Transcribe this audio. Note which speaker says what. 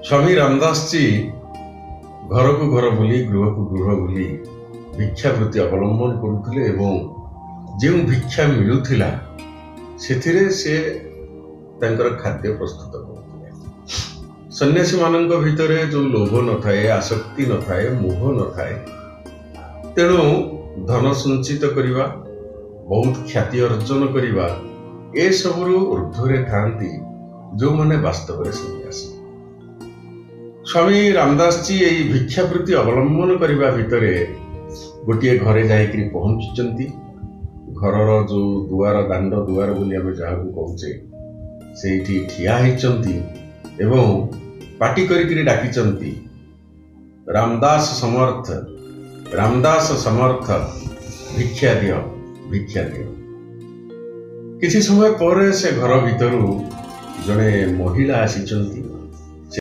Speaker 1: स्वामी रामदास जी घर को घर बुली गृह को गृह बुली भिक्षावृत्ति अवलंबन करुले जो भिक्षा मिलूला से खाद्य प्रस्तुत करते। सन्यासी मान भितर जो लोभ न थाए, आसक्ति न थाए, मोह न थाए, तेणु धन संचित करवा, बहुत ख्याति अर्जन करवा ए सबरु ऊर्ध्वरे थांती जो माने वास्तव में सन्यासी। स्वामी रामदास जी यही भिक्षावृत्ति अवलंबन करने भितर गोटे घरे जाकि पहुंचुंट। घरर जो दुआर दांड दुआर बोली आम जहाँ कहचे से ठिया होती एवं पाटी करी डाकी रामदास समर्थ, रामदास समर्थ, भिक्षा दियो, भिक्षा दियो। किसी समय पर से घर भितर जड़े महिला आसी